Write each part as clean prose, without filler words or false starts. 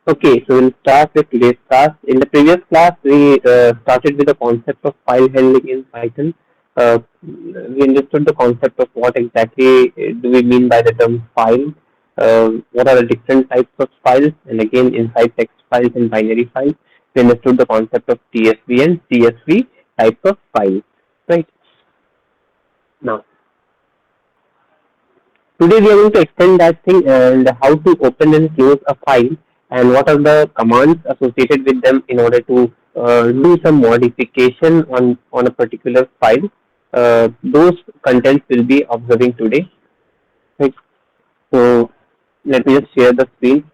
Okay, so we'll start with today's class. In the previous class, we started with the concept of file handling in Python. We understood the concept of what exactly do we mean by the term file, what are the different types of files, and again, inside text files and binary files. We understood the concept of TSV and CSV types of files. Right now, today we are going to extend that thing and how to open and close a file and what are the commands associated with them in order to do some modification on a particular file. Those contents will be observing today. Right. So let me just share the screen.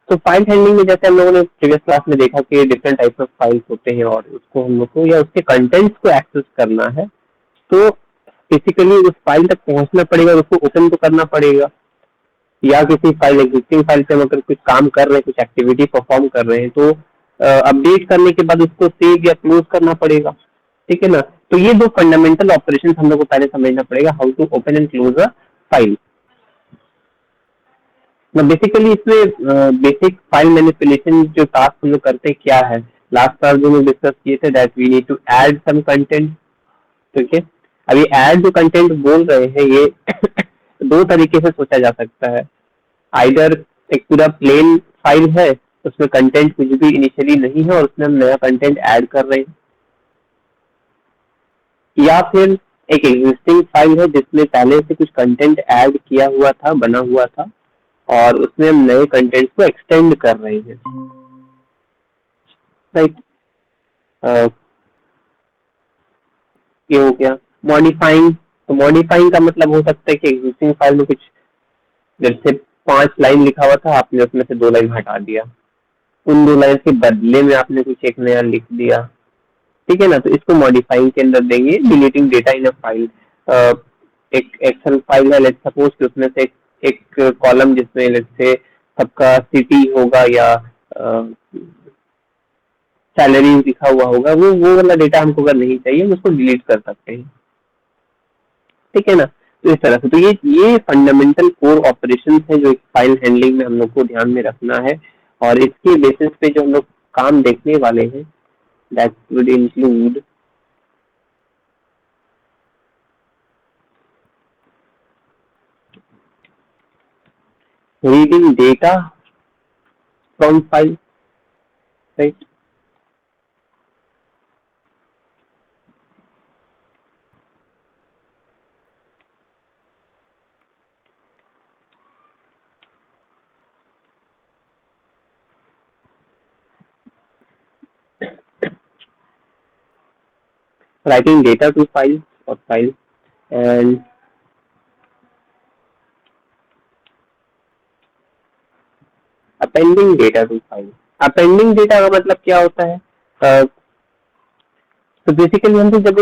तो file handling में जैसे हम लोगों ने previous class में देखा कि different types of files होते हैं और उसको हम लोग को या उसके कंटेंट्स को एक्सेस करना है तो बेसिकली उस फाइल तक पहुंचना पड़ेगा, उसको ओपन तो करना पड़ेगा या किसी फाइल एग्जिस्टिंग फाइल से हम अगर कुछ काम कर रहे हैं, कुछ एक्टिविटी परफॉर्म कर रहे हैं तो अपडेट करने के बाद उसको सेव या क्लोज करना पड़ेगा। ठीक है ना। तो ये दो फंडामेंटल ऑपरेशन हम लोग को पहले समझना पड़ेगा, how to open and close a file. Basically इसमें बेसिक फाइल मैनिपुलेशन जो टास्क हम लोग करते हैं क्या है, लास्ट क्लास जो हम डिस्कस किए थे that we need to add some content. ठीक है, अभी ऐड जो कंटेंट बोल रहे हैं ये दो तरीके से सोचा जा सकता है। आइदर एक पूरा प्लेन फाइल है, उसमें कंटेंट कुछ भी इनिशियली नहीं है और उसमें हम नया कंटेंट ऐड कर रहे हैं, या फिर एक एग्जिस्टिंग फाइल है जिसमें पहले से कुछ कंटेंट ऐड किया हुआ था, बना हुआ था और उसमें हम नए कंटेंट को एक्सटेंड कर रहे हैं। राइट। ये हो गया मॉडिफाइंग। तो मॉडिफाइंग का मतलब हो सकता है कि एग्जिस्टिंग फाइल में कुछ जैसे 5 लाइन लिखा हुआ था, आपने उसमें से 2 लाइन हटा दिया, उन 2 लाइन के बदले में आपने कुछ एक नया लिख दिया। ठीक है ना। तो इसको मॉडिफाइंग के अंदर देंगे। Deleting data in a file, एक एक्सेल फाइल है, लेट्स सपोज कि उसमें से एक कॉलम जिसमें लेट्स से सबका सिटी होगा या सैलरी लिखा हुआ होगा, वो वाला डेटा हमको अगर नहीं चाहिए हम उसको डिलीट कर सकते हैं। ठीक है ना। तो इस तरह से तो ये फंडामेंटल कोर ऑपरेशन है जो एक फाइल हैंडलिंग में हम लोग को ध्यान में रखना है और इसके बेसिस पे जो हम लोग काम देखने वाले हैं that would include reading data from file, right? Writing data to files or files and appending data to file। appending data का मतलब क्या होता है? तो बेसिकली हम तो जब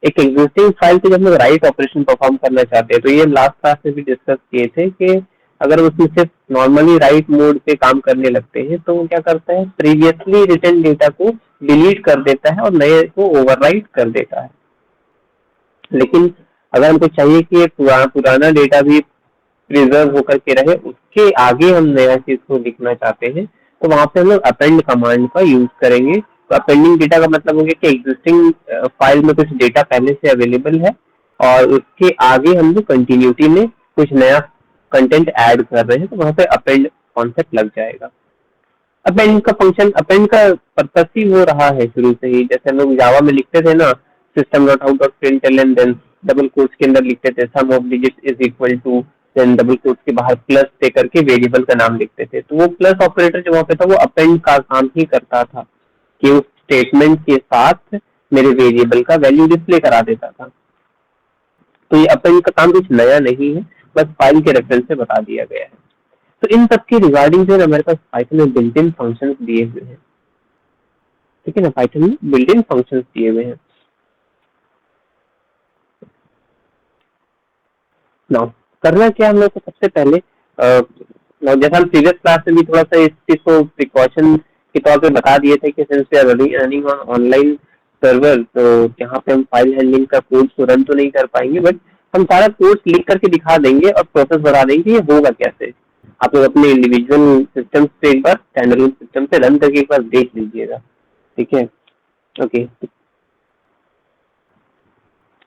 एक एग्जिस्टिंग फाइल पे जब हम राइट ऑपरेशन परफॉर्म करना चाहते हैं तो ये लास्ट क्लास में भी डिस्कस किए थे कि अगर उसमें सिर्फ नॉर्मली राइट मोड पे काम करने लगते हैं तो वो क्या करता है, प्रीवियसली रिटन डेटा को डिलीट कर देता है और नए को ओवरराइट कर देता है। लेकिन अगर हमको चाहिए कि पुराना डेटा भी प्रिजर्व होकर के रहे, उसके आगे हम नया चीज को लिखना चाहते हैं तो वहां पे हम लोग अपेंड कमांड का यूज करेंगे। तो अपेंडिंग डेटा का मतलब हो गया कि एग्जिस्टिंग फाइल में कुछ डेटा पहले से अवेलेबल है और उसके आगे हम लोग कंटिन्यूटी में कुछ नया कंटेंट ऐड कर रहे हैं तो वहां पे अपेंड कॉन्सेप्ट लग जाएगा। अपेंड का फंक्शन, अपेंड का पर्पस ही वो रहा है शुरू से ही। जैसे हम लोग जावा में लिखते थे ना, system dot out dot println, then double quotes के अंदर लिखते थे sum of digits is equal to, then double quotes के बाहर प्लस दे करके वेरिएबल का नाम लिखते थे। तो वो प्लस ऑपरेटर जो वहाँ पे था वो अपेंड का काम ही करता था कि उस स्टेटमेंट के साथ मेरे वेरिएबल का वैल्यू डिस्प्ले करा देता था। तो ये अपेंड का काम कुछ नया नहीं है, बस फाइल के रेफरेंस से बता दिया गया है। तो इन सब के रिगार्डिंग जो है हमारे पास पाइथन में बिल्ट इन फंक्शंस दिए हुए हैं। ठीक है ना, पाइथन में बिल्ट इन फंक्शंस दिए हुए हैं। नाउ करना क्या हम लोग को, सबसे पहले जैसा हम प्रीवियस क्लास में भी थोड़ा सा इस चीज को प्रिकॉशन के तौर पे बता दिए थे कि since we are running on online server, तो यहाँ पे हम फाइल हैंडलिंग का कोड तो रन तो नहीं कर पाएंगे, बट हम सारा कोड लिख करके दिखा देंगे और प्रोसेस बता देंगे ये होगा कैसे। आप लोग अपने इंडिविजुअल सिस्टम पे एक बार स्टैंडअलोन सिस्टम पे रन करके एक बार देख लीजिएगा, ठीक है। ओके,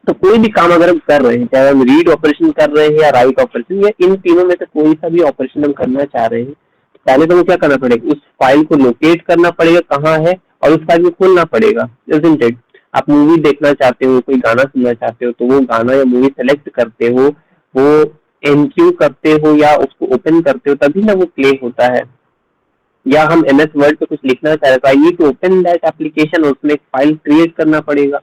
तो कोई भी काम अगर हम कर रहे हैं, चाहे हम रीड ऑपरेशन कर रहे हैं या राइट ऑपरेशन, या इन तीनों में से कोई सा भी ऑपरेशन हम करना चाह रहे हैं, तो पहले तो हमें क्या करना पड़ेगा, उस फाइल को लोकेट करना पड़ेगा कहाँ है, और उस फाइल को खोलना पड़ेगा, इज़न्ट इट। आप मूवी देखना चाहते हो, कोई गाना सुनना चाहते हो, तो वो गाना या मूवी सेलेक्ट करते हो, वो एनक्यू करते हो या उसको ओपन करते हो, तभी ना वो प्ले होता है। या हम एमएस वर्ड पे कुछ लिखना चाह रहे हैं, तो I need to open that application, उसमें एक फाइल क्रिएट करना पड़ेगा।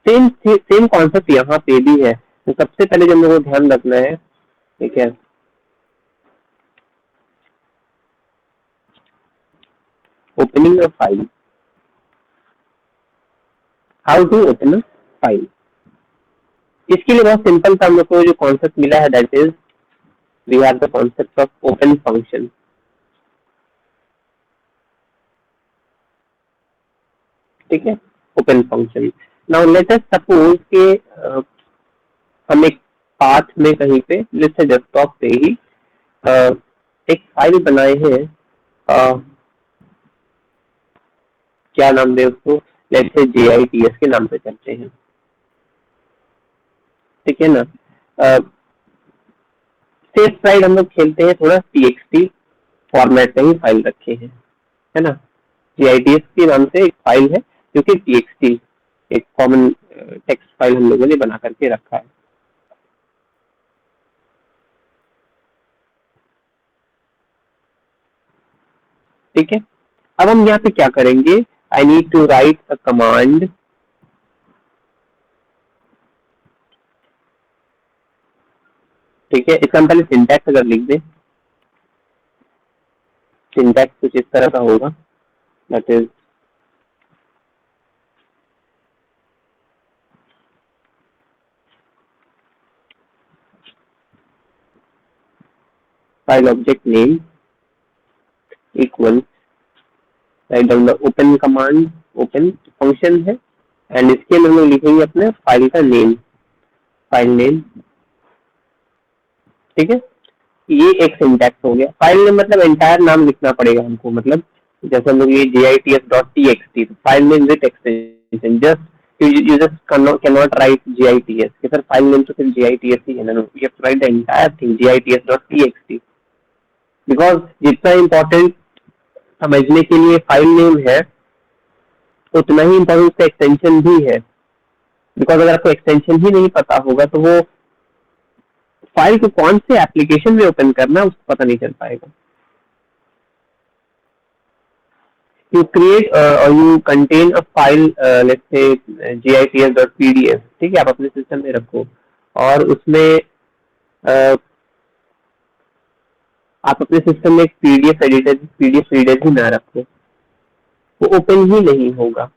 सेम सेम कॉन्सेप्ट यहाँ पे भी है। तो सबसे पहले जो मेरे को ध्यान रखना है, ठीक है, opening a file, how to open a file. इसके लिए बहुत सिंपल सा हम लोग को जो कॉन्सेप्ट मिला है, that is we have the concept of open function, ठीक है, open function. Now let us suppose के हम एक पाथ में कहीं पे, जैसे डेस्कटॉप पे ही एक फाइल बनाए हैं, क्या नाम दे उसको, लेट्स से JITS के नाम पे चलते हैं, ठीक है ना। सेफ साइड हम लोग खेलते हैं, थोड़ा TXT फॉर्मेट में ही फाइल रखे हैं, है ना। JITS के नाम से एक फाइल है जो कि TXT, एक कॉमन टेक्स्ट फाइल हम लोगों ने बना करके रखा है, ठीक है। अब हम यहाँ पे क्या करेंगे, I need to write a command, ठीक है। इसका हम पहले सिंटैक्स अगर लिख दें, सिंटैक्स कुछ इस तरह का होगा, that is file object name equal, write down the open command, open function है, एंड इसके अंदर हम लोग लिखेंगे अपने फाइल का नेम, फाइल नेम, ठीक है। ये एक सिंटैक्स हो गया। फाइल नेम मतलब एंटायर नाम लिखना पड़ेगा हमको, मतलब जैसे हम लोग ये JITS.txt, file name with extension, just you just cannot write JITS कि सर फाइल नेम तो सिर्फ JITS ही है ना, you have to write the entire thing JITS.txt, because जितना इम्पोर्टेंट समझने के लिए फाइल नेम है, उतना ही इम्पोर्टेंट उसका एक्सटेंशन भी है। बिकॉज अगर आपको एक्सटेंशन ही नहीं पता होगा, तो वो फाइल को कौन से एप्लीकेशन में ओपन करना है उसको पता नहीं चल पाएगा। You create or you contain a file, let's say JITS.pdf, ठीक है, आप अपने सिस्टम में रखो, और उसमें आप अपने सिस्टम में एक पीडीएफ रीडर ही ना रखो, वो ओपन ही नहीं होगा,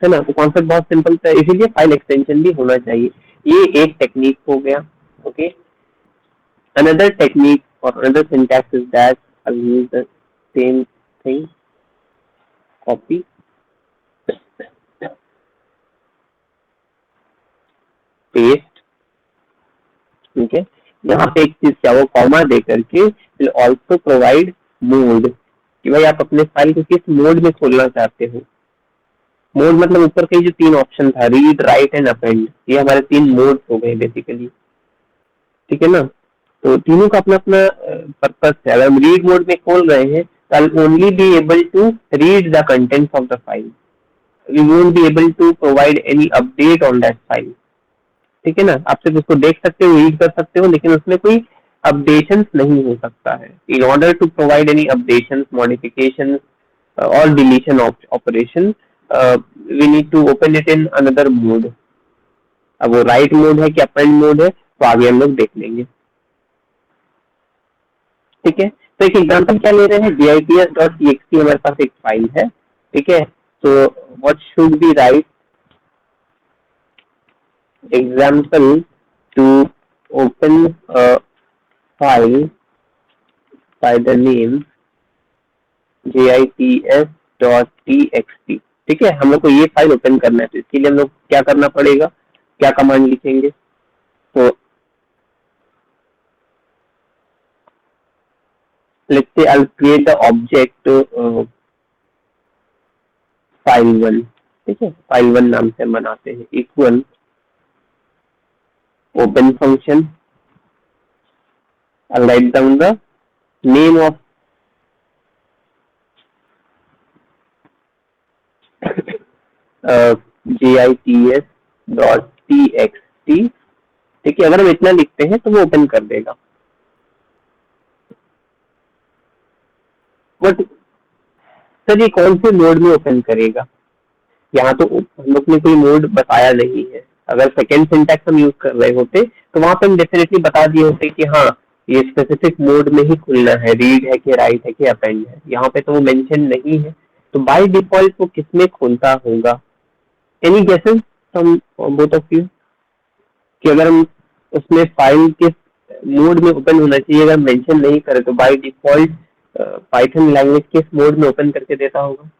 है ना। तो कॉन्सेप्ट बहुत सिंपल है, इसीलिए फाइल एक्सटेंशन भी होना चाहिए। ये एक टेक्निक हो गया, ओके। अनदर टेक्निक और another syntax is that I use the same thing, copy, paste, ठीक है। यहाँ पे एक चीज क्या, वो कॉमा दे करके विल ऑल्सो प्रोवाइड मोड, कि भाई आप अपने फाइल को किस मोड में खोलना चाहते हो। मोड मतलब ऊपर के जो तीन ऑप्शन था, रीड राइट एंड अपेंड, ये हमारे तीन मोड हो गए बेसिकली, ठीक है ना। तो तीनों का अपना अपना पर्पस है। अगर हम रीड मोड में खोल रहे हैं, तो I will only be able to read the contents of the file, we won't be able to provide any update on that file, ठीक है ना। आप सिर्फ उसको देख सकते हो, रीड कर सकते हो, लेकिन उसमें कोई अपडेशन नहीं हो सकता है। In order to provide any updation, modification और deletion operation, we need to open it in another mode. अब वो राइट मोड है कि अपेंड मोड है, तो आगे हम लोग देख लेंगे, ठीक है। तो एक एग्जांपल क्या ले रहे हैं, JITS.txt हमारे पास एक फाइल है, ठीक है। तो what should be right, example to open a file by the name gits.txt, ठीक है, हम लोग को ये फाइल ओपन करना है। तो इसके लिए हम लोग क्या करना पड़ेगा, क्या कमांड लिखेंगे, तो let's say I'll create the object file1, ठीक है, file1 नाम से हम बनाते हैं, equal open function, I'll write down the name of gits.txt, ठीक है, अगर हम इतना लिखते हैं तो वो ओपन कर देगा। बट सर ये कौन से मोड में ओपन करेगा, यहाँ तो हम लोग ने कोई मोड बताया नहीं है। अगर सेकेंड सिंटैक्स हम यूज कर रहे होते तो वहां पे हम डेफिनेटली बता दिए होते कि हाँ ये स्पेसिफिक मोड में ही खुलना है, रीड है कि राइट है कि अपेंड है। यहाँ पे तो वो मेंशन नहीं है, तो बाय डिफॉल्ट वो किसमें खुलता होगा? Any guesses from both of you कि अगर हम उसमें फाइल किस मोड में ओपन होना चाहिए, अगर मेंशन नहीं करे तो बाय डिफॉल्ट पाइथन लैंग्वेज किस मोड में ओपन करके देता होगा?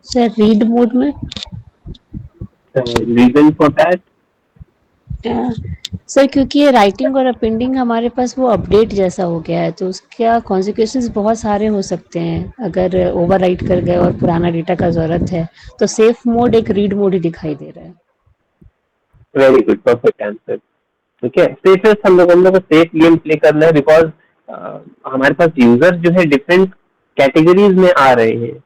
सर रीड मोड में। Reason for that? सर क्योंकि ये राइटिंग और अपेंडिंग हमारे पास वो अपडेट जैसा हो गया है, तो उसका कॉन्सिक्वेंसेस बहुत सारे हो सकते हैं। अगर ओवरराइट कर गए और पुराना डेटा का जरूरत है तो सेफ मोड एक रीड मोड ही दिखाई दे रहा है। Very good, perfect answer. ठीक है, सेफेस्ट हम लोगों को सेफ गेम प्ले करना है, बिकॉज हमारे पास यूजर जो है डिफरेंट कैटेगरीज में आ रहे हैं।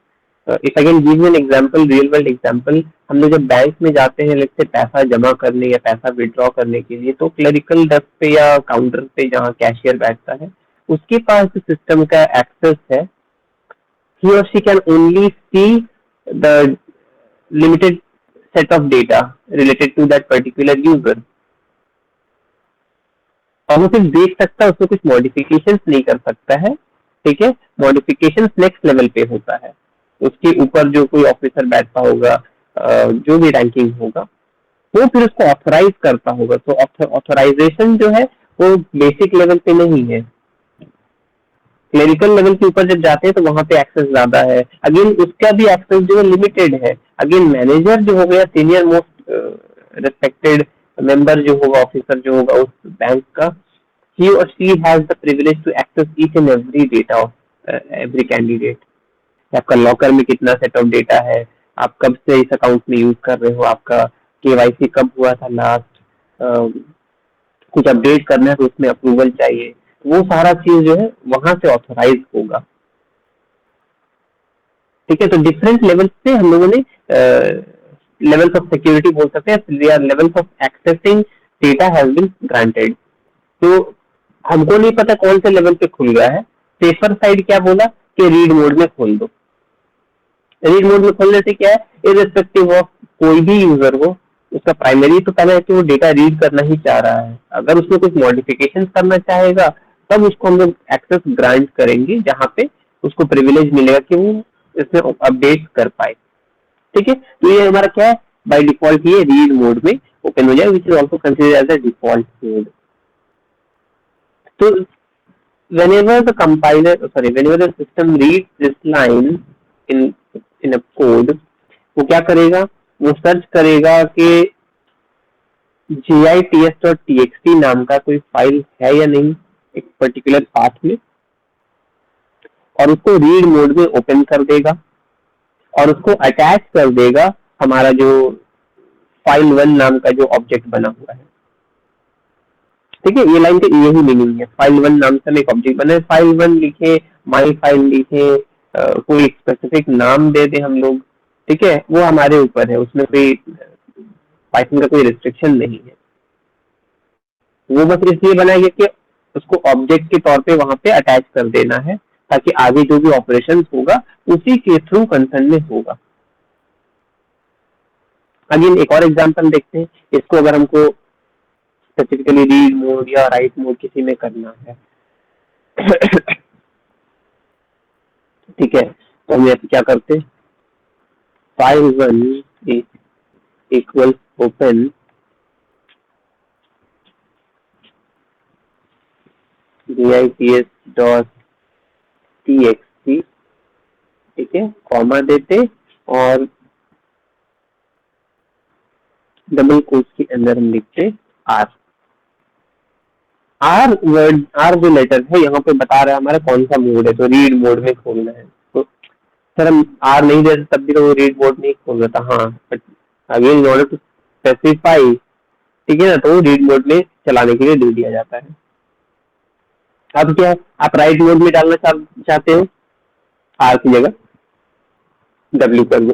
If again give an example, real world example, हम लोग जब बैंक में जाते हैं लेट्स से पैसा जमा करने या पैसा विड्रॉ करने के लिए, तो क्लरिकल डेस्क पे या काउंटर पे जहाँ कैशियर बैठता है उसके पास जो सिस्टम का एक्सेस है, he or she can only see the limited set of data related to that particular user, और वो सिर्फ देख सकता है, उसमें कुछ मॉडिफिकेशन नहीं कर सकता है। ठीक है, मॉडिफिकेशन नेक्स्ट लेवल पे होता है, उसके ऊपर जो कोई ऑफिसर बैठता होगा, जो भी रैंकिंग होगा, वो फिर उसको ऑथराइज करता होगा। तो ऑथराइजेशन जो है वो बेसिक लेवल पे नहीं है, क्लरिकल लेवल के ऊपर जब जाते हैं तो वहां पे एक्सेस ज्यादा है। अगेन उसका भी एक्सेस जो है लिमिटेड है। अगेन मैनेजर जो हो गया, सीनियर मोस्ट रिस्पेक्टेड मेंबर जो होगा, ऑफिसर जो होगा उस बैंक का, he or she has the privilege to access each and every data of every candidate। आपका लॉकर में कितना सेट ऑफ डेटा है, आप कब से इस अकाउंट में यूज कर रहे हो, आपका केवाईसी कब हुआ था लास्ट, कुछ अपडेट करना है तो उसमें अप्रूवल चाहिए, वो सारा चीज जो है वहां से ऑथोराइज होगा। ठीक है, तो डिफरेंट लेवल पे हम लोगों ने लेवल्स ऑफ सिक्योरिटी बोल सकते हैं, levels of accessing data has been granted. तो हमको नहीं पता कौन से लेवल पे खुल गया है। सेफर साइड क्या बोला कि रीड मोड में खोल दो। रीड मोड में खोलने से क्या है, इररिस्पेक्टिव ऑफ कोई भी यूजर हो, उसका प्राइमरी तो पहले है कि वो डेटा रीड करना ही चाह रहा है। अगर उसमें कुछ मॉडिफिकेशन करना चाहेगा तब उसको हम लोग एक्सेस ग्रांट करेंगे, जहाँ पे उसको प्रिविलेज मिलेगा कि वो इसमें अपडेट कर पाए। ठीक है, तो ये हमारा क्या है, बाय डिफॉल्ट ये रीड मोड में ओपन हो जाए, which is also considered as a default mode. तो whenever the compiler, sorry, whenever the system reads this line in in a code, वो क्या करेगा, वो सर्च करेगा कि gits.txt नाम का कोई फाइल है या नहीं एक पर्टिकुलर पाथ में, और उसको रीड मोड में ओपन कर देगा और उसको अटैच कर देगा हमारा जो फाइल वन नाम का जो ऑब्जेक्ट बना हुआ है। ठीक है, ये लाइन का यही मीनिंग है, फाइल वन नाम से हम एक ऑब्जेक्ट बने, फाइल वन लिखे, माई फाइल लिखे, कोई स्पेसिफिक नाम दे दे हम लोग। ठीक है, वो हमारे ऊपर है, उसमें कोई पाइथन का कोई रिस्ट्रिक्शन नहीं है। वो बस इसलिए बनाया गया कि उसको ऑब्जेक्ट के तौर पे वहां पे अटैच कर देना है, ताकि आगे जो भी ऑपरेशन होगा उसी के थ्रू कंसर्न में होगा। अगेन एक और एग्जांपल देखते हैं, इसको अगर हमको स्पेसिफिकली रीड मोड या राइट मोड किसी में करना है। ठीक है, तो हम यहाँ क्या करते हैं, file one equal open gits.txt, थी, ठीक है, कॉमा देते और डबल कोट्स के अंदर हम लिखते आर। आर वर्ड, आर जो लेटर है यहाँ पे बता रहा है हमारा कौन सा मोड है, तो रीड मोड में खोलना है। तो सर हम आर नहीं देते तब भी तो वो रीड मोड नहीं खोल रहा था, हाँ, but again in order to specify, ठीक है ना, तो वो रीड मोड में चलाने के लिए दे दिया जाता है। अब क्या आप राइट मोड में डालना चाहते हो, आर की जगह डब्ल्यू कर दो,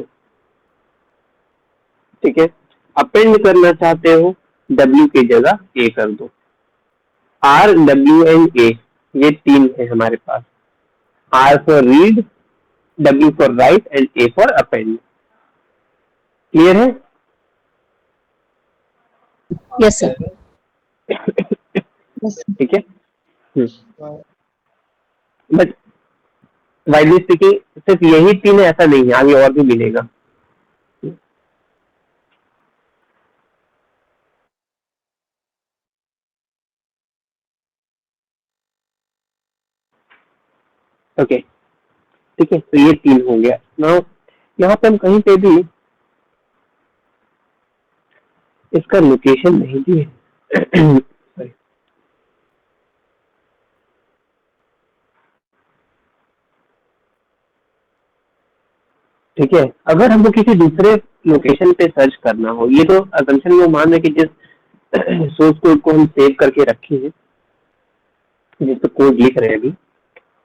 ठीक है। अपेंड करना चाहते हो, डब्ल्यू की जगह ए कर दो। आर, डब्ल्यू एंड ए, ये तीन है हमारे पास। R for read, W for write and A for append. Clear है? Yes sir. Yes sir. ठीक है। बट वाइडली स्पीकिंग सिर्फ यही तीन है ऐसा नहीं है, आगे और भी मिलेगा। ओके, ठीक है, तो ये तीन हो गया। नाउ यहाँ पे हम कहीं पे भी इसका लोकेशन नहीं दिए। Sorry. ठीक है, अगर हमको किसी दूसरे लोकेशन पे सर्च करना हो, ये तो असम्पशन वो मान है कि जिस सोर्स कोड को हम सेव करके रखे हैं, जिस पे कोड लिख रहे हैं अभी,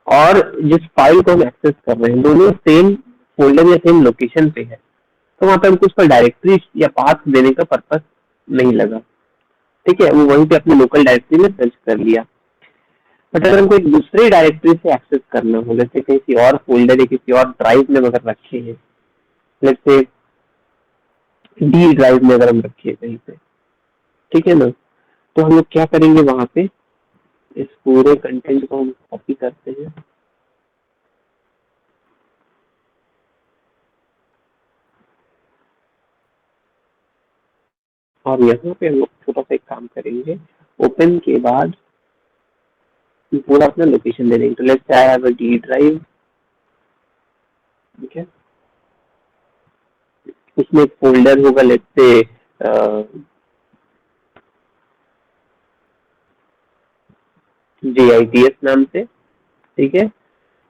और जिस फाइल को हम एक्सेस कर रहे हैं, दोनों सेम फोल्डर या सेम लोकेशन पे है, तो वहां पे हमको उसका डायरेक्टरी या पाथ देने का पर्पस नहीं लगा। ठीक है, वो वहीं पे अपने लोकल डायरेक्टरी में सर्च कर लिया। बट अगर हमको एक दूसरे डायरेक्टरी से एक्सेस करना हो, जैसे किसी और फोल्डर या किसी और ड्राइव में अगर रखे हैं, जैसे डी ड्राइव में अगर हम रखे कहीं पे, ठीक है ना, तो हम लोग क्या करेंगे, वहां पे इस पूरे कंटेंट को हम कॉपी करते हैं और यहाँ पे हम लोग छोटा सा एक काम करेंगे, ओपन के बाद पूरा अपना लोकेशन दे देंगे। तो let's say I have a D drive, ठीक है, उसमें एक फोल्डर होगा, लेट्स से JITS नाम से, ठीक है,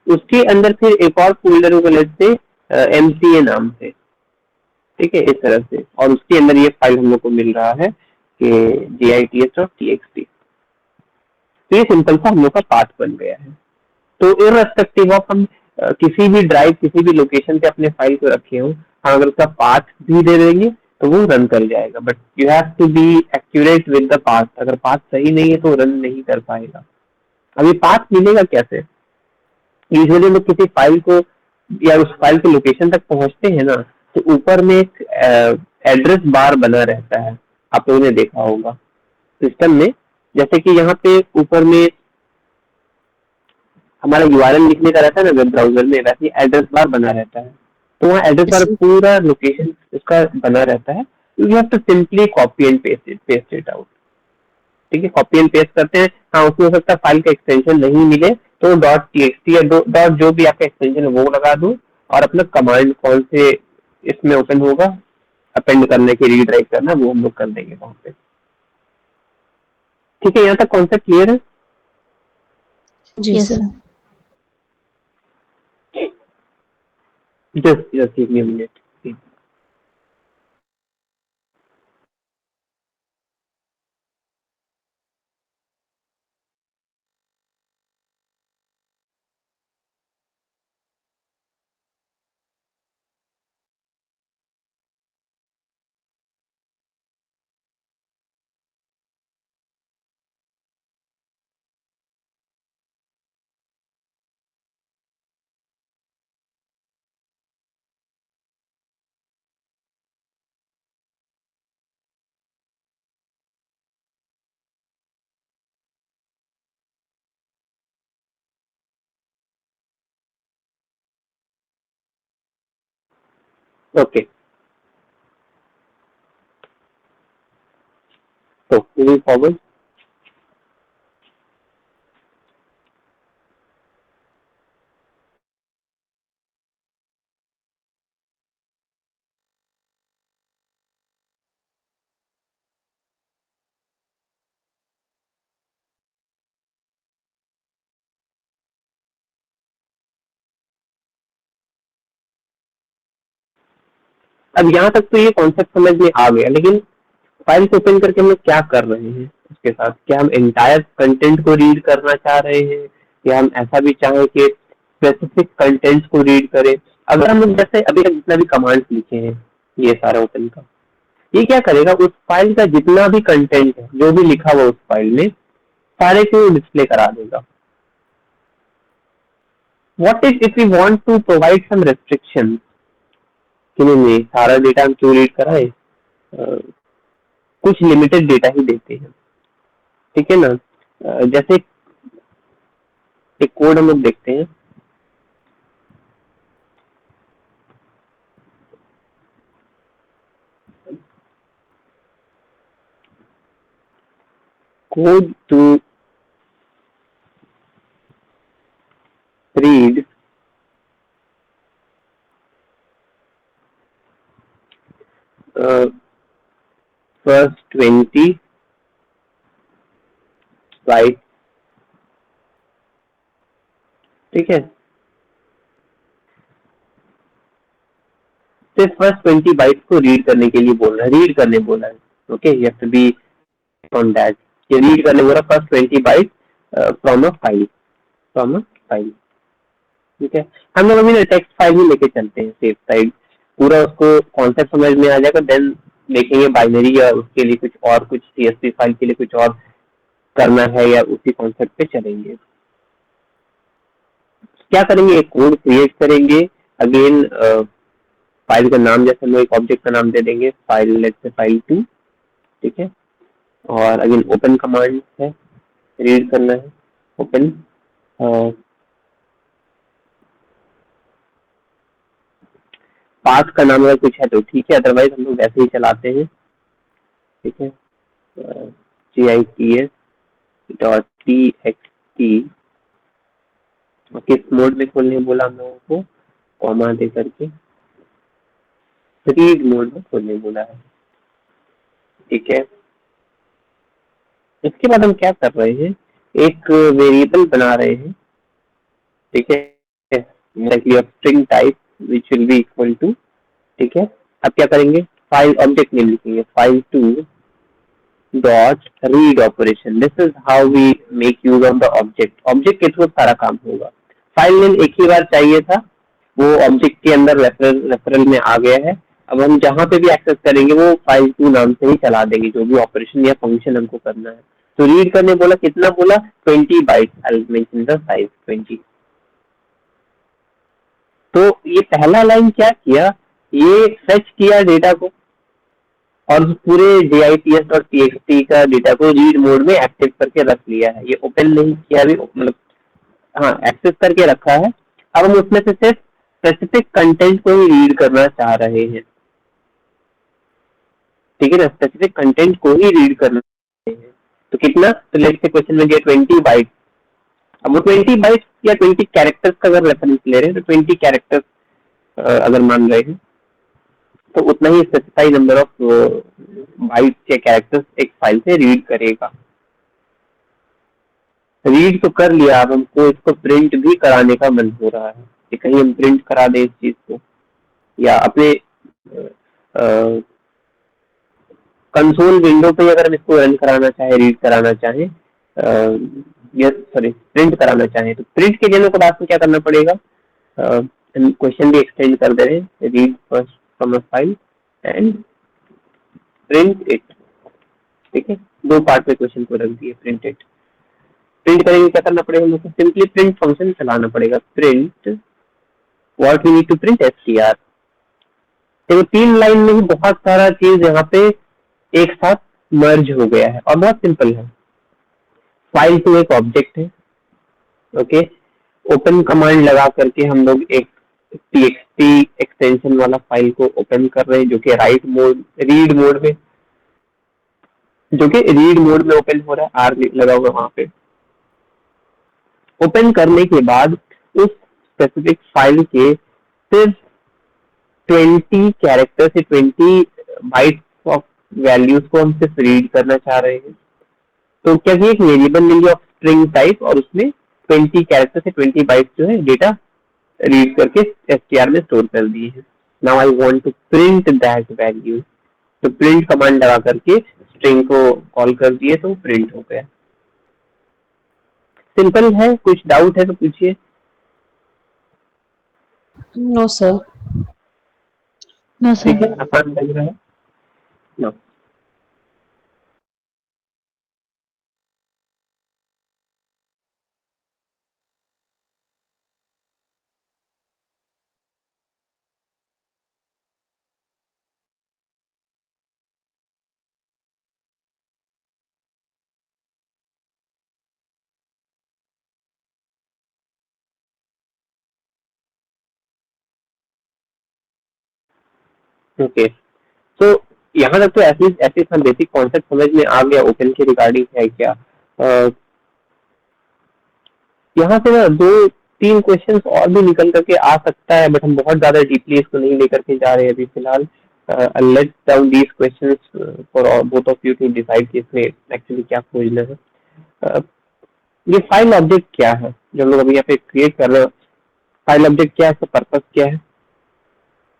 उसके अंदर फिर एक और फोल्डर होगा, लेट्स से MCA नाम से, ठीक है, इस तरह से, और उसके अंदर ये फाइल हम लोग को मिल रहा है कि JITS.txt। तो ये सिंपल सा हम लोग का पाथ बन गया है। तो इररेस्पेक्टिव ऑफ हम किसी भी ड्राइव, किसी भी लोकेशन पे अपने फाइल को रखे हो, हम अगर उसका पाथ भी दे देंगे तो वो रन कर जाएगा। But you have to be accurate with the path, अगर पाथ सही नहीं है तो रन नहीं कर पाएगा। अभी पाथ मिलेगा कैसे? यूजुअली लोग किसी फाइल को या उस फाइल के लोकेशन तक पहुंचते हैं ना, तो ऊपर में एक एड्रेस बार बना रहता है, आप लोगों ने देखा होगा सिस्टम में। जैसे कि यहाँ पे ऊपर में हमारा यूआरएल लिखने का रहता है ना वेब ब्राउजर में, वैसे ही एड्रेस बार बना रहता है। तो वहाँ एड्रेस बार पूरा लोकेशन उसका बना रहता है। You have to simply copy and paste it out. ठीक है, कॉपी एंड पेस्ट करते हैं। हाँ, उसमें हो सकता है फाइल का एक्सटेंशन नहीं मिले तो डॉट टीएक्सटी या डॉट जो भी आपका एक्सटेंशन है वो लगा दूं, और अपना कमांड कौन से इसमें ओपन होगा अपेंड करने के, रीड्राइव करना, वो हम लोग कर देंगे वहां पे। ठीक है, यहाँ तक कॉन्सेप्ट क्लियर है? जी sir. Just give me a minute. Okay, तो मूविंग फॉरवर्ड, अब यहाँ तक तो ये कॉन्सेप्ट समझ में आ गया, लेकिन फाइल को ओपन करके हम लोग क्या कर रहे हैं उसके साथ? क्या हम एंटायर कंटेंट को रीड करना चाह रहे हैं, या हम ऐसा भी चाहें कि स्पेसिफिक कंटेंट्स को रीड करें? अगर हम लोग जैसे अभी तक जितना भी कमांड्स लिखे हैं ये सारा ओपन का, ये क्या करेगा, उस फाइल का जितना भी कंटेंट है जो भी लिखा हुआ उस फाइल में, सारे को डिस्प्ले करा देगा। What if we want to provide some restriction कि नहीं सारा डेटा हम क्यों रीड कराए, कुछ लिमिटेड डेटा ही देते हैं, ठीक है ना। जैसे एक कोड हम लोग देखते हैं, code to read first 20 bytes, ठीक है, सिर्फ फर्स्ट 20 बाइट्स को रीड करने के लिए बोल रहा है, रीड करने बोला है। Okay, you have to be on that, ये रीड करने बोला first 20 bytes from a file, ठीक है। हम लोग अभी टेक्स्ट फाइल ही लेके चलते हैं सेफ साइड, पूरा उसको कॉन्सेप्ट समझ में आ जाएगा, देन देखेंगे बाइनरी या उसके लिए कुछ और, कुछ सीएसवी फाइल के लिए कुछ और करना है या उसी कॉन्सेप्ट पे चलेंगे। क्या करेंगे, एक कोड क्रिएट करेंगे, अगेन फाइल का नाम जैसे हम लोग एक ऑब्जेक्ट का नाम दे देंगे, फाइल लेट्स से file2, ठीक है, और अगेन ओपन कमांड है, रीड करना है, ओपन पाथ का नाम अगर कुछ है तो ठीक है, अदरवाइज हम लोग वैसे ही चलाते हैं, ठीक है। gits.txt किस मोड में खोलने बोला हम लोगों को, कॉमा दे करके रीड मोड में खोलने बोला है, ठीक है। इसके बाद हम क्या कर रहे हैं, एक वेरिएबल बना रहे हैं, ठीक है, string type which will be equal to, ठीक है। अब क्या करेंगे, फाइल ऑब्जेक्ट नेम लिखेंगे, file2 dot read operation, this is how we make use of the object के थ्रू सारा काम होगा। फाइल नेम एक ही बार चाहिए था, वो ऑब्जेक्ट के अंदर रेफरल में आ गया है, अब हम जहां पे भी एक्सेस करेंगे वो file2 नाम से ही चला देंगे जो भी ऑपरेशन या फंक्शन हमको करना है। तो रीड करने बोला, कितना बोला, 20 bytes, I will mention the size 20। तो ये पहला लाइन क्या किया, ये फेच किया डेटा को और पूरे gits.txt का डेटा को रीड मोड में एक्टिव करके रख लिया है, ये ओपन नहीं किया अभी, मतलब हाँ एक्सेस करके रखा है। अब हम उसमें से सिर्फ स्पेसिफिक कंटेंट को ही रीड करना चाह रहे हैं, ठीक है ना, स्पेसिफिक कंटेंट को ही रीड करना चाह रहे हैं। तो कितना, तो लेट्स से क्वेश्चन में दिया 20 बाइट्स, अब वो 20 बाइट्स या 20 कैरेक्टर्स का अगर रेफरेंस ले रहे हैं तो 20 कैरेक्टर्स अगर मान रहे हैं तो उतना ही स्पेसिफाई नंबर ऑफ बाइट्स या कैरेक्टर्स एक फाइल से रीड करेगा। रीड तो कर लिया, अब हमको इसको प्रिंट भी कराने का मन हो रहा है कि कहीं हम प्रिंट करा दें इस चीज को, या अपने कंसोल विंडो पे अगर हम इसको रन कराना चाहे, रीड कराना चाहे, प्रिंट कराना चाहे, तो प्रिंट के जगह को बाद में क्या करना पड़ेगा, क्वेश्चन भी एक्सटेंड कर दे रहे हैं, read first from a file and print it, ठीक है, दो पार्ट में क्वेश्चन को रख दिए, प्रिंट इट। प्रिंट करेंगे क्या करना पड़ेगा, हम लोग को सिंपली प्रिंट फंक्शन चलाना पड़ेगा, print what we need to print str। तो 3 लाइन में ही बहुत सारा चीज यहाँ पे एक साथ मर्ज हो गया है और बहुत सिंपल है। file2 एक ऑब्जेक्ट है, ओके, ओपन कमांड लगा करके हम लोग एक txt एक्सटेंशन वाला फाइल को ओपन कर रहे हैं जो कि रीड मोड में, जो कि रीड मोड में ओपन हो रहा है, आर लगा हुआ वहां पे। ओपन करने के बाद उस स्पेसिफिक फाइल के सिर्फ 20 कैरेक्टर से 20 बाइट्स ऑफ वैल्यूज को हम सिर्फ रीड करना चाह रहे हैं। तो क्या कि एक वेरिएबल मिल गया ऑफ स्ट्रिंग टाइप और उसमें 20 कैरेक्टर से 20 बाइट्स जो है डेटा रीड करके str में स्टोर कर दिए हैं। Now I want to print that value, तो प्रिंट कमांड लगा करके स्ट्रिंग को कॉल कर दिए तो प्रिंट हो गया। सिंपल है, कुछ डाउट है तो पूछिए। No sir. नो ठीक सर। है, आसान लग रहा है ना? ओके, तो यहाँ तक तो एटलीस्ट ऐसे बेसिक कॉन्सेप्ट समझ में आ गया ओपन के रिगार्डिंग है क्या। यहाँ से ना दो तीन क्वेश्चंस और भी निकल करके आ सकता है, बट हम बहुत ज्यादा डीपली इसको नहीं लेकर के जा रहे हैं अभी फिलहाल। Let's down these questions for both of you to decide कि इसमें एक्चुअली क्या खोजना है। ये फाइल ऑब्जेक्ट क्या है जो हम लोग अभी यहाँ पे क्रिएट कर रहे हैं? फाइल ऑब्जेक्ट क्या है, इसका पर्पस क्या है,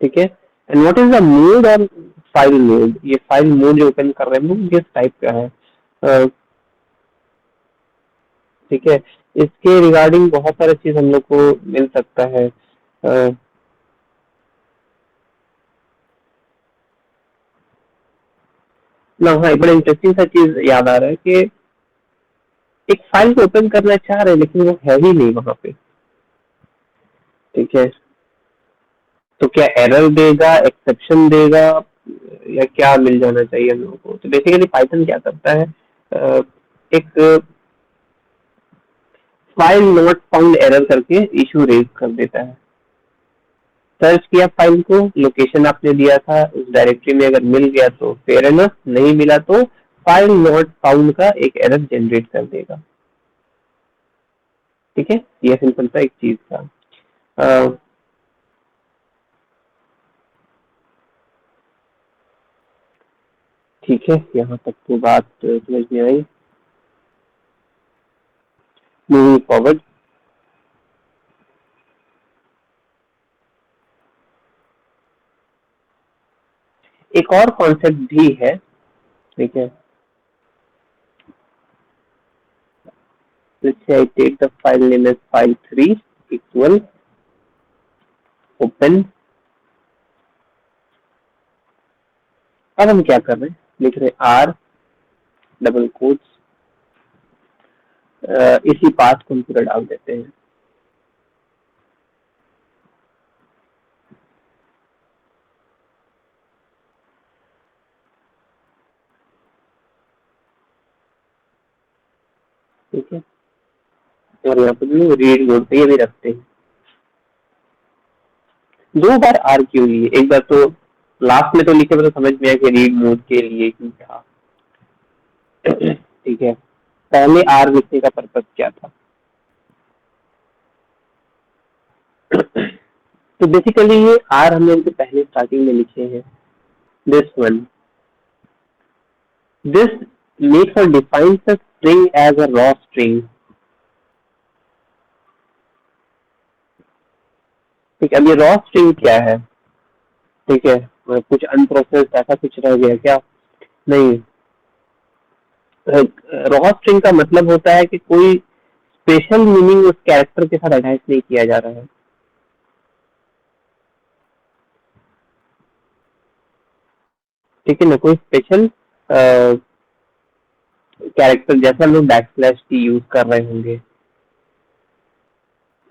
ठीक है। And what is the mode और फाइल मोड, ये फाइल मोड जो ओपन कर रहे हैं हम लोग किस टाइप का है, ठीक है। इसके रिगार्डिंग बहुत सारे चीज हम लोग को मिल सकता है। ना हाँ, एक बड़ा इंटरेस्टिंग सा चीज याद आ रहा है कि एक फाइल को ओपन करना चाह रहे हैं लेकिन वो है ही नहीं वहां पे, ठीक है। तो क्या एरर देगा, एक्सेप्शन देगा, या क्या मिल जाना चाहिए हम लोगों को? तो बेसिकली पाइथन क्या करता है, एक फाइल नॉट फाउंड एरर करके इशू रेज कर देता है। सर्च किया फाइल को, लोकेशन आपने दिया था उस डायरेक्टरी में, अगर मिल गया तो फेयर एनफ, नहीं मिला तो फाइल नॉट फाउंड का एक एरर जनरेट कर देगा, ठीक है। ये सिंपल सा एक चीज था। ठीक है, यहाँ तक तो बात समझ में आई। मूविंग फॉरवर्ड, एक और कॉन्सेप्ट भी है, ठीक है। let's say I take the file name as file3 equal open। अब हम क्या कर रहे हैं, लिख रहे आर डबल कोट्स, इसी पाथ को हम पूरा डाल देते हैं, ठीक है। और यहाँ पर भी रीड मोड पे ये भी रखते हैं। दो बार आर क्यों लिए, एक बार तो लास्ट में तो लिखे तो समझ में आया कि रीड मोड के लिए क्यों था, ठीक है। पहले आर लिखने का पर्पस क्या था? तो बेसिकली ये आर हमने उनके पहले स्टार्टिंग में लिखे हैं, दिस वन, दिस मेक्स और defines a string as a raw string, ठीक है। अब ये रॉ स्ट्रिंग क्या है, ठीक है, कुछ अनप्रोसेस्ड ऐसा कुछ रह गया क्या? नहीं, रॉ स्ट्रिंग का मतलब होता है कि कोई स्पेशल मीनिंग उस कैरेक्टर के साथ अटैच नहीं किया जा रहा है, ठीक है ना। कोई स्पेशल कैरेक्टर जैसा लोग बैक स्लैश टी यूज कर रहे होंगे,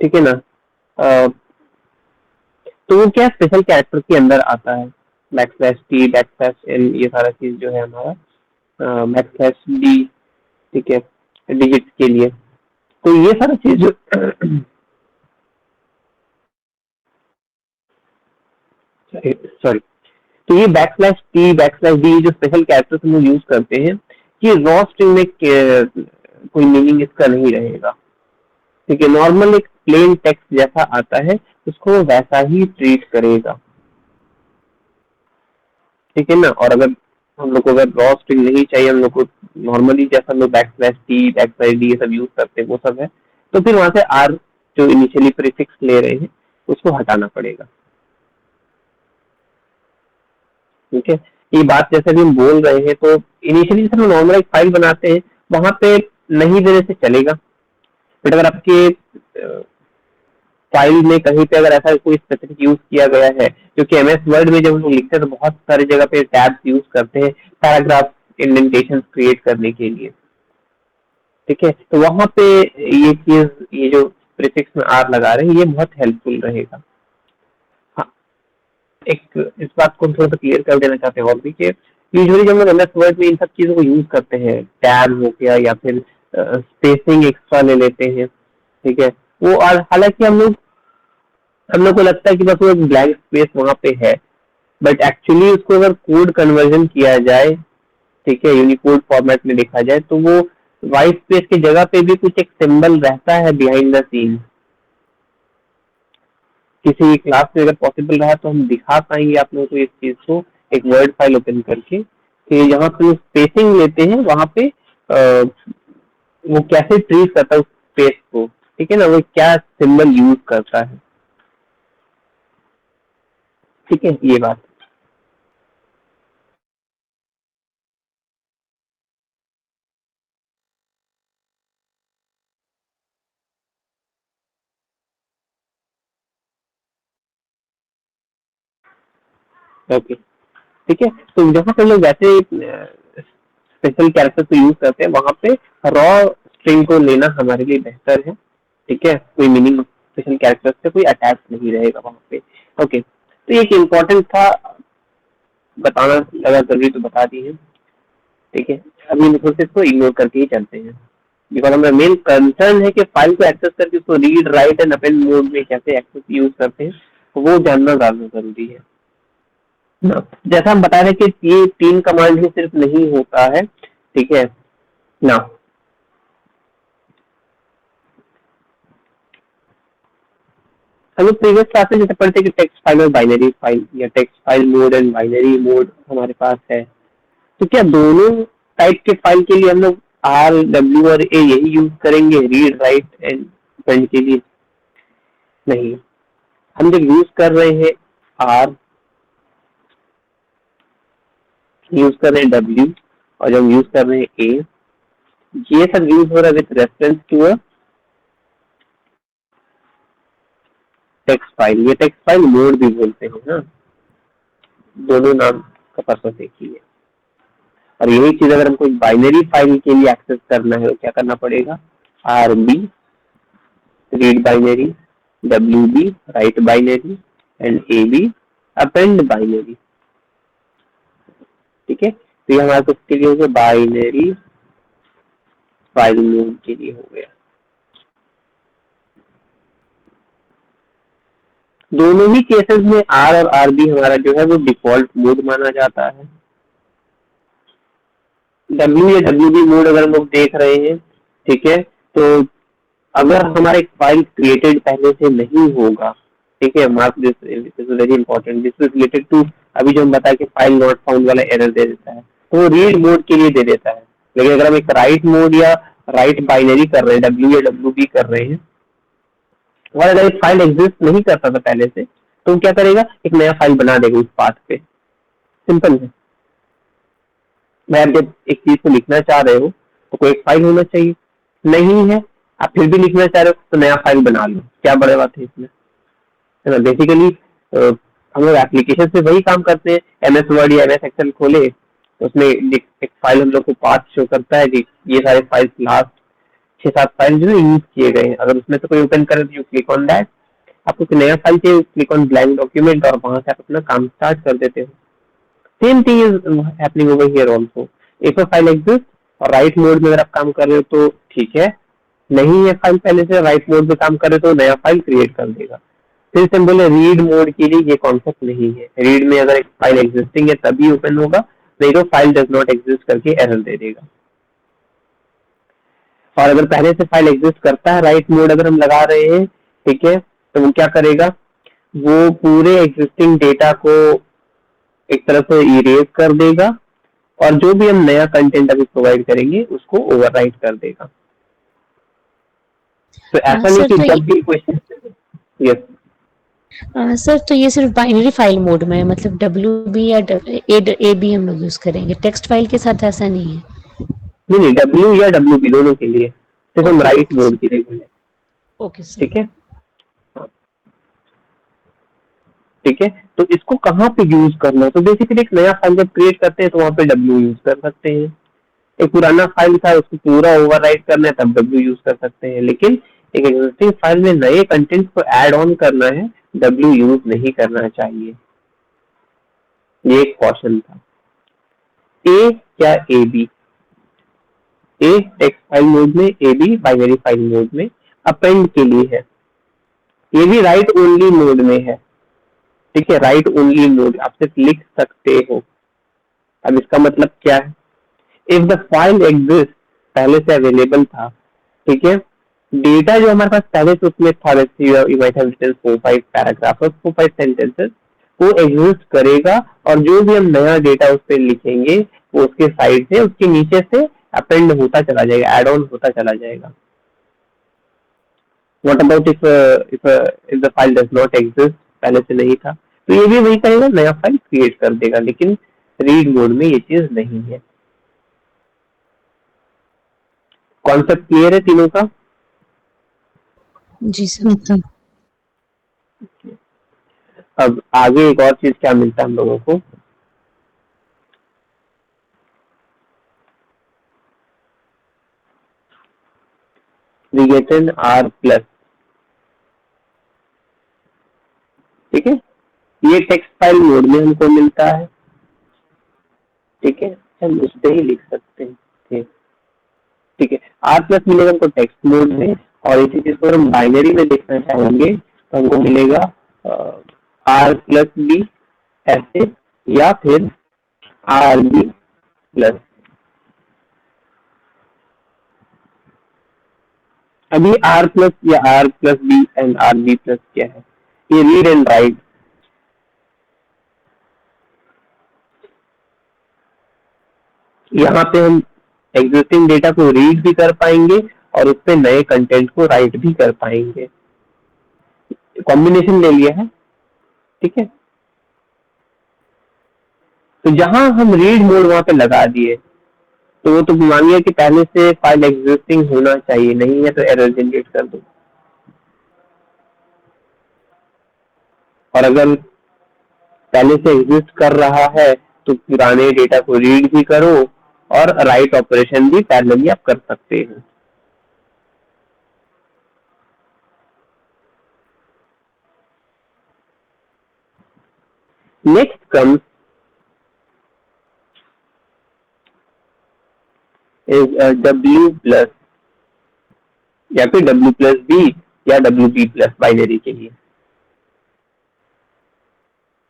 ठीक है ना। अ, तो वो क्या स्पेशल कैरेक्टर के अंदर आता है, backslash t, backslash n, ये सारा चीज जो है हमारा बैक स्लैश डी, ठीक है, डिजिट्स के लिए। तो ये सारा चीज जो सॉरी, तो ये back slash t, back slash D जो स्पेशल कैरेक्टर्स हम लोग यूज करते हैं, ये रॉ स्ट्रिंग में कोई मीनिंग इसका नहीं रहेगा, ठीक है। नॉर्मल एक प्लेन टेक्स्ट जैसा आता है उसको वैसा ही ट्रीट करेगा, ठीक है ना। और अगर हम लोग को अगर रॉ स्ट्रिंग नहीं चाहिए, हम लोग को नॉर्मली जैसा हम लोग back slash t, back slash D ये सब यूज करते हैं वो सब है, तो फिर वहां से आर जो इनिशियली प्रीफिक्स ले रहे हैं उसको हटाना पड़ेगा, ठीक है, ये बात जैसे भी हम बोल रहे हैं, तो इनिशियली जब हम नॉर्मल एक फाइल बनाते हैं वहां पे नहीं देने से चलेगा, बट अगर आपके फाइल में कहीं पे अगर ऐसा कोई स्पेसिफिक यूज किया गया है, क्योंकि एमएस वर्ड में जब हम लोग लिखते हैं तो बहुत सारी जगह पे टैब्स यूज करते हैं पैराग्राफ इंडेंटेशन क्रिएट करने के लिए, ठीक है, तो वहां पे ये चीज, ये जो प्रीफिक्स में आर लगा रहे हैं, ये बहुत हेल्पफुल रहेगा। हाँ, एक इस बात को थोड़ा सा क्लियर कर देना चाहते हैं और भी कि यूजुअली जब हम एमएस वर्ड में इन सब चीजों को यूज करते हैं, टैब हो गया या फिर स्पेसिंग एक्स्ट्रा ले लेते हैं, ठीक है, वो हालांकि हम लोग को लगता है कि बस वो एक ब्लैंक स्पेस वहां पे है, बट एक्चुअली उसको अगर कोड कन्वर्जन किया जाए, ठीक है, यूनिकोड फॉर्मेट में लिखा जाए, तो वो वाइट स्पेस की जगह पे भी कुछ एक सिंबल रहता है बिहाइंड द सीन। किसी क्लास में अगर पॉसिबल रहा तो हम दिखा पाएंगे आप लोगों को इस चीज को एक वर्ड फाइल ओपन करके, कि जहाँ पे स्पेसिंग लेते हैं वहां पे वो कैसे ट्रीट करता है उस स्पेस को, ठीक है ना, वो क्या सिंबल यूज करता है, ठीक है, ये बात। ओके, ठीक है, तो जहाँ पे लोग वैसे स्पेशल कैरेक्टर को यूज करते हैं वहां पे रॉ स्ट्रिंग को लेना हमारे लिए बेहतर है, ठीक है, कोई मीनिंग स्पेशल कैरेक्टर से कोई अटैच नहीं रहेगा वहां पे। ओके, तो ये एक इम्पोर्टेंट था, बताना लगा जरूरी तो बता दी है, ठीक है, अभी रिसोर्सेज को इग्नोर करके ही चलते हैं, बिकॉज हमारा मेन कंसर्न है कि फाइल को एक्सेस करके उसको read write and append mode में कैसे एक्सेस यूज करते हैं, तो वो जानना ज्यादा जरूरी है ना। जैसा हम बता रहे हैं कि ये 3 कमांड ही सिर्फ नहीं होता है, ठीक है ना। हम लोग प्रीवियस क्लास में जैसे पढ़ते कि टेक्स्ट फाइल और बाइनरी फाइल या text file mode and binary mode हमारे पास है, तो क्या दोनों टाइप के फाइल के लिए हम लोग आर डब्ल्यू और ए यही यूज करेंगे रीड राइट एंड प्रिंट के लिए? नहीं, हम जब यूज कर रहे हैं आर, यूज कर रहे हैं डब्ल्यू, और जब यूज कर रहे हैं ए, ये सब यूज हो रहा है with reference to a text file, ये टेक्स्ट फाइल मोड भी बोलते हैं ना, दोनों नाम का पर्पस एक ही है। और यही चीज अगर हमको बाइनरी फाइल के लिए एक्सेस करना है तो क्या करना पड़ेगा, आर बी रीड बाइनरी, डब्ल्यू b write binary and a b append binary, ठीक है, तो ये हमारे के लिए हो गया बाइनरी फाइल मोड के लिए हो गया। दोनों ही केसेस में आर और आर बी हमारा जो है वो डिफॉल्ट मोड माना जाता है। डब्ल्यू या डब्ल्यू बी मोड अगर हम लोग देख रहे हैं, ठीक है, तो अगर हमारा एक फाइल क्रिएटेड पहले से नहीं होगा, ठीक है, mark this is very important, this is related to अभी जो हम बताया कि फाइल नॉट फाउंड वाला एरर दे देता है, तो रीड मोड के लिए दे देता है। लेकिन अगर हम एक राइट मोड या राइट बाइनरी कर रहे हैं, डब्ल्यू या डब्ल्यू बी कर रहे हैं, और अगर एक फाइल एग्जिस्ट नहीं करता था पहले से, तो क्या करेगा, एक नया फाइल बना देगा उस पाथ पे, सिंपल है। मैं जब एक चीज को लिखना चाह रहे हो तो कोई एक फाइल होना चाहिए, नहीं है, आप फिर भी लिखना चाह रहे हो तो नया फाइल बना लो, क्या बड़ी बात है इसमें, है ना। बेसिकली हम लोग एप्लीकेशन से वही काम करते हैं, एमएस वर्ड या एमएस एक्सेल खोले, उसमें एक फाइल हम लोग को पाथ शो करता है कि ये सारे फाइल्स लास्ट 6-7 फाइल जो है यूज किए गए हैं, अगर उसमें से कोई ओपन करे तो यू क्लिक ऑन दैट, आपको कोई नया फाइल चाहिए, क्लिक ऑन ब्लैंक डॉक्यूमेंट और वहां से आप अपना काम स्टार्ट कर देते हो। Same thing is happening over here also, एक फाइल एग्जिस्ट और राइट मोड में अगर आप काम कर रहे हो तो ठीक है, नहीं है फाइल पहले से, राइट मोड में काम कर रहे हो तो नया फाइल क्रिएट कर देगा। फिर से हम बोले रीड मोड के लिए ये कॉन्सेप्ट नहीं है, रीड में अगर एक फाइल एग्जिस्टिंग है तभी ओपन होगा, नहीं तो फाइल डज नॉट एग्जिस्ट करके एरर दे देगा। और अगर पहले से फाइल एग्जिस्ट करता है, राइट मोड अगर हम लगा रहे हैं, ठीक है, तो वो क्या करेगा, वो पूरे एग्जिस्टिंग डेटा को एक तरह से इरेज कर देगा और जो भी हम नया कंटेंट अभी प्रोवाइड करेंगे उसको ओवरराइट कर देगा। तो ऐसा नहीं सर कि तो जब भी क्वेश्चन, यस सर तो ये सिर्फ बाइनरी फाइल मोड में है, मतलब WB या AB हम लोग यूज करेंगे, टेक्स्ट फाइल के साथ ऐसा नहीं है। नहीं, डब्ल्यू या WB दोनों के लिए, सिर्फ हम okay right okay mode sir, के लिए बोले। Okay sir. ठीक है, ठीक है। तो इसको कहाँ पे यूज करना है, तो बेसिकली एक नया फाइल जब क्रिएट करते हैं तो वहाँ पे डब्ल्यू यूज कर सकते हैं। एक पुराना फाइल था उसको पूरा ओवरराइट करना है तब डब्ल्यू यूज कर सकते हैं, लेकिन एक एग्जिस्टिंग फाइल में नए कंटेंट को ऐड ऑन करना है, डब्ल्यू यूज नहीं करना चाहिए। ये एक क्वेश्चन था। ए या A B? A text file mode में, A B binary file mode में। अपेंड के लिए है, ये भी राइट ओनली मोड में है। ठीक है, राइट ओनली मोड, आप सिर्फ लिख सकते हो। अब इसका मतलब क्या है? इफ द फाइल एग्जिस्ट, पहले से अवेलेबल था, ठीक है, डेटा जो हमारे पास पहले से उसमें था, you might have written 4-5 paragraph और 4-5 सेंटेंसेस, वो एग्जिस्ट करेगा, और जो भी हम नया डेटा उस पर लिखेंगे वो उसके साइड से, उसके नीचे से अपेंड होता चला जाएगा, एड ऑन होता चला जाएगा। What about if the file does not exist, पहले से नहीं था, तो ये भी वही करेगा, नया फाइल क्रिएट कर देगा, लेकिन रीड मोड में ये चीज नहीं है। कॉन्सेप्ट क्लियर है तीनों का? जी सर। अब आगे एक और चीज क्या मिलता है हम लोगों को, we get an R plus. ठीक है, ये टेक्स्ट फाइल मोड में हमको मिलता है। ठीक है, हम उस पर ही लिख सकते हैं। ठीक है, आर प्लस मिलेगा हमको टेक्स्ट मोड में, और इसी चीज को हम बाइनरी में देखना चाहेंगे तो हमको मिलेगा आर प्लस बी ऐसे, या फिर आर बी प्लस। अभी आर प्लस या R plus B and R B plus क्या है? ये रीड एंड राइट। यहाँ पे हम एग्जिस्टिंग डेटा को रीड भी कर पाएंगे और उस पे नए कंटेंट को राइट भी कर पाएंगे। कॉम्बिनेशन ले लिया है। ठीक है, तो जहां हम रीड मोड वहां पे लगा दिए, तो वो तो मान लिया कि पहले से फाइल एग्जिस्टिंग होना चाहिए, नहीं है तो एरर जनरेट कर दो। और अगर पहले से एग्जिस्ट कर रहा है तो पुराने डेटा को रीड भी करो और राइट ऑपरेशन भी पैरेलली आप कर सकते हो। Next comes is W plus, या फिर डब्ल्यू प्लस बी या डब्ल्यू बी प्लस बाइनरी के लिए।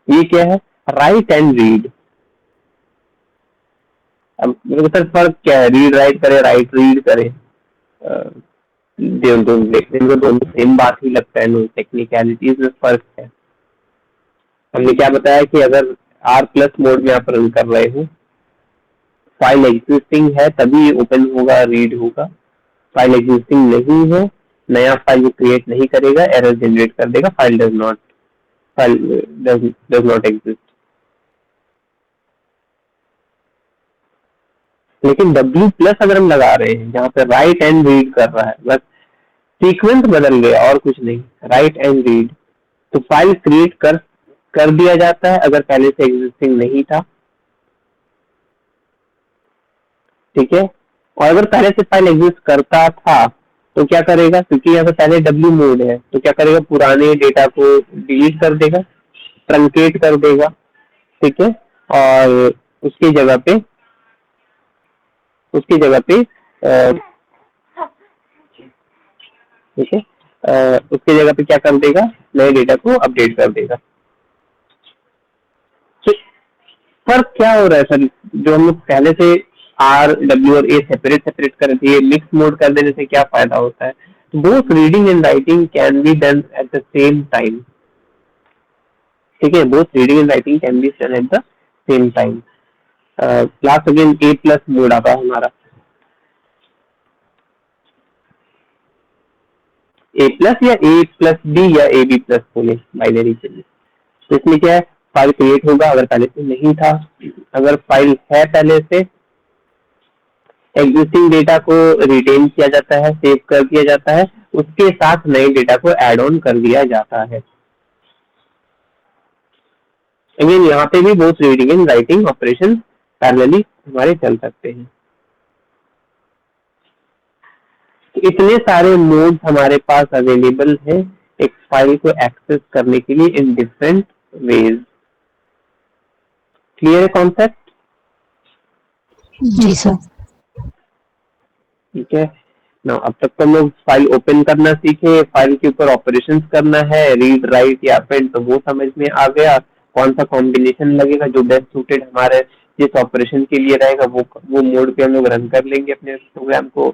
ये क्या है? Right and read. अब सर फर्क क्या है, रीड राइट करे, राइट रीड करे? देखने में दोनों सेम बात ही लगता है, नो टेक्निकलिटीज में फर्क है। हमने क्या बताया कि अगर आर प्लस मोड में आप रन कर रहे हो, फाइल एग्जिस्टिंग है तभी ओपन होगा, रीड होगा। फाइल एग्जिस्टिंग नहीं है, नया फाइल क्रिएट नहीं करेगा, एरर जनरेट कर देगा, फाइल डज नॉट एग्जिस्ट। लेकिन डब्ल्यू प्लस अगर हम लगा रहे हैं जहाँ पे राइट एंड रीड कर रहा है, बस सीक्वेंस बदल गया और कुछ नहीं, राइट एंड रीड, तो फाइल क्रिएट कर दिया जाता है अगर पहले से एग्जिस्टिंग नहीं था। ठीक है, और अगर पहले से फाइल एग्जिस्ट करता था तो क्या करेगा, क्योंकि यहाँ पे पहले डब्ल्यू मोड है, तो क्या करेगा, पुराने डेटा को डिलीट कर देगा, ट्रंकेट कर देगा। ठीक है, और उसकी जगह पे ठीक है, उसकी जगह पे क्या कर देगा, नए डेटा को अपडेट कर देगा। तो फर्क क्या हो रहा है सर, जो हम लोग पहले से आर डब्ल्यू और ए सेपरेट सेपरेट कर दिए, मिक्स मोड कर देने से क्या फायदा होता है? Both reading and writing can be done at the same time. ठीक है, both reading and writing can be done at the same time. Last again A plus mode आता है हमारा। ए प्लस या ए प्लस बी या ए बी प्लस बोले binary के लिए। तो इसमें क्या है, फाइल क्रिएट होगा अगर पहले से नहीं था, अगर फाइल है पहले से, एग्जिस्टिंग डेटा को रिटेन किया जाता है, सेव कर दिया जाता है, उसके साथ नए डेटा को ऐड ऑन कर दिया जाता है। अगेन यहाँ पे भी both reading and writing operation parallelly हमारे चल सकते हैं। तो इतने सारे मोड्स हमारे पास अवेलेबल है एक फाइल को एक्सेस करने के लिए इन डिफरेंट वेज। क्लियर है कॉन्सेप्ट? जी सर। ठीक है ना, अब तक तो हम लोग फाइल ओपन करना सीखे, फाइल के ऊपर ऑपरेशंस करना है, रीड राइट या अपेंड, तो वो समझ में आ गया। कौन सा कॉम्बिनेशन लगेगा जो बेस्ट सूटेड हमारे जिस ऑपरेशन के लिए रहेगा वो मोड पे हम लोग रन कर लेंगे अपने प्रोग्राम को।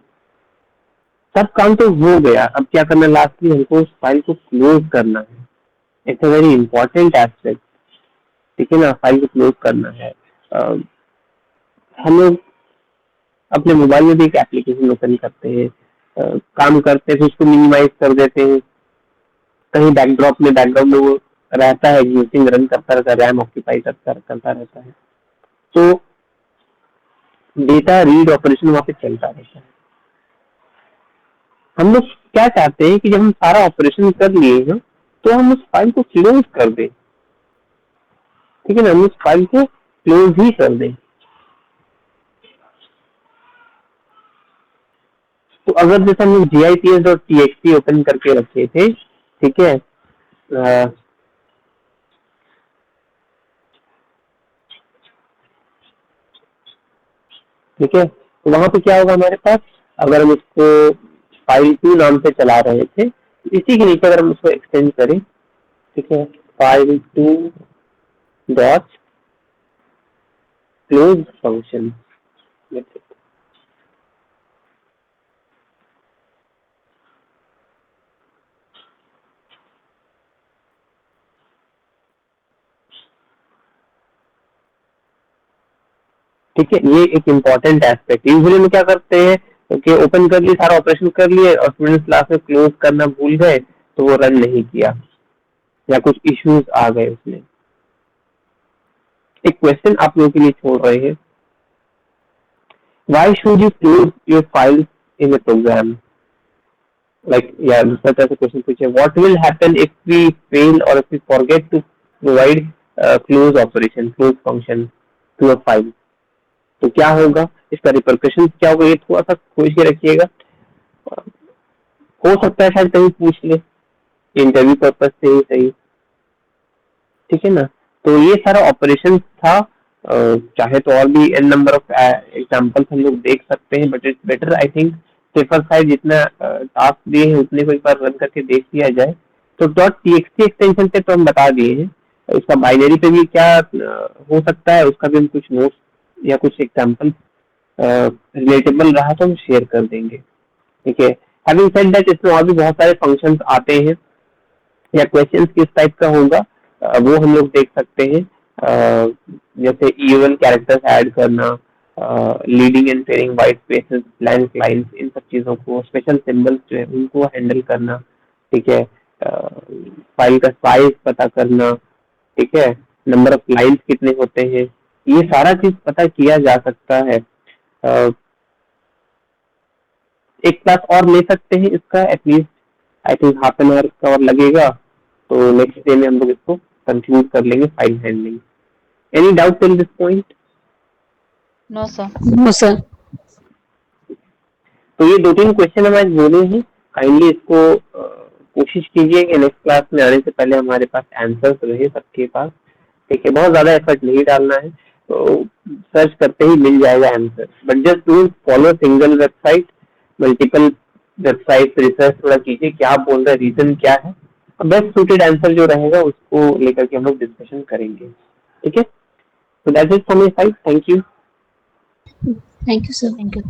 सब काम तो हो गया, अब क्या करना, लास्टली हमको उस फाइल को क्लोज करना है। It's a very important aspect, ठीक है ना, फाइल को क्लोज करना है। हम लोग अपने मोबाइल में भी एक एप्लीकेशन ओपन करते हैं, काम करते हैं, फिर उसको मिनिमाइज कर देते हैं, कहीं बैकड्रॉप में बैकग्राउंड में वो रहता है, एग्जीक्यूटिंग रन करता रहता है, रैम ऑक्यूपाई करता रहता है, तो डेटा रीड ऑपरेशन वहां पे चलता रहता है। हम लोग क्या चाहते हैं कि जब हम सारा ऑपरेशन कर लिए हैं तो हम उस फाइल को क्लोज कर दें, ठीक है ना, हम उस फाइल को क्लोज ही कर दें। तो अगर जैसे हम लोग gips.txt ओपन करके रखे थे, ठीक है, ठीक है, तो वहां पे क्या होगा हमारे पास, अगर हम इसको फाइल 2 नाम से चला रहे थे, इसी के नीचे अगर हम उसको एक्सटेंड करें, ठीक है, फाइल 2 डॉट क्लोज फंक्शन, ठीक है, ये एक इम्पॉर्टेंट एस्पेक्ट। यूजुअली में क्या करते हैं कि ओपन कर लिए, सारा ऑपरेशन कर लिए और स्टूडेंट्स क्लास में क्लोज करना भूल गए तो वो रन नहीं किया या कुछ इश्यूज आ गए उसमें। एक क्वेश्चन आप लोगों के लिए छोड़ रहे हैं, why should you close your files in a program? Like, yeah, such as a question पूछे, what will happen if we fail or if we forget to provide close operation, close function to a file? तो क्या होगा, इसका repercussion क्या होगा, ये थोड़ा सा खोज के रखिएगा। हो सकता है शायद कहीं पूछ ले, इंटरव्यू पर्पज से ही सही, ठीक है ना। तो ये सारा ऑपरेशन था, चाहे तो और भी एन नंबर ऑफ एग्जांपल्स हम लोग देख सकते हैं, but it's better I think safer side जितना टास्क दिए हैं उतने को एक बार रन करके देख लिया जाए। तो .txt एक्सटेंशन से तो हम बता दिए हैं, उसका बाइनरी पे भी क्या हो सकता है उसका भी हम कुछ नोट्स या कुछ एग्जांपल रिलेटेबल रहा तो हम शेयर कर देंगे, ठीक है। हैविंग सेड दैट, इसमें और भी बहुत सारे फंक्शंस आते हैं या क्वेश्चंस किस टाइप का होगा वो हम लोग देख सकते हैं, जैसे इवन कैरेक्टर्स ऐड करना, leading and pairing white spaces, blank lines, इन सब चीजों को, स्पेशल सिंबल्स जो है उनको हैंडल करना, ठीक है, फाइल का साइज पता करना, ठीक है, नंबर ऑफ लाइंस कितने होते हैं, ये सारा चीज पता किया जा सकता है। एक क्लास और ले सकते हैं इसका, at least I think half an hour का और लगेगा, तो नेक्स्ट डे में हम लोग इसको कंक्लूड कर लेंगे file handling. Any doubt till this point? No sir. No sir. तो ये 2-3 क्वेश्चन हम आज बोले हैं, काइंडली इसको कोशिश कीजिए कि नेक्स्ट क्लास में आने से पहले हमारे पास आंसर्स रहे सबके पास, ठीक है, बहुत ज्यादा एफर्ट नहीं डालना है, तो सर्च करते ही मिल जाएगा answer, but just don't follow single website, multiple website research थोड़ा कीजिए, क्या बोल रहा है, रीजन क्या है, बेस्ट सूटेड आंसर जो रहेगा उसको लेकर के हम लोग डिस्कशन करेंगे, ठीक है। So that's it from my side. Thank you. Thank you, sir. Thank you.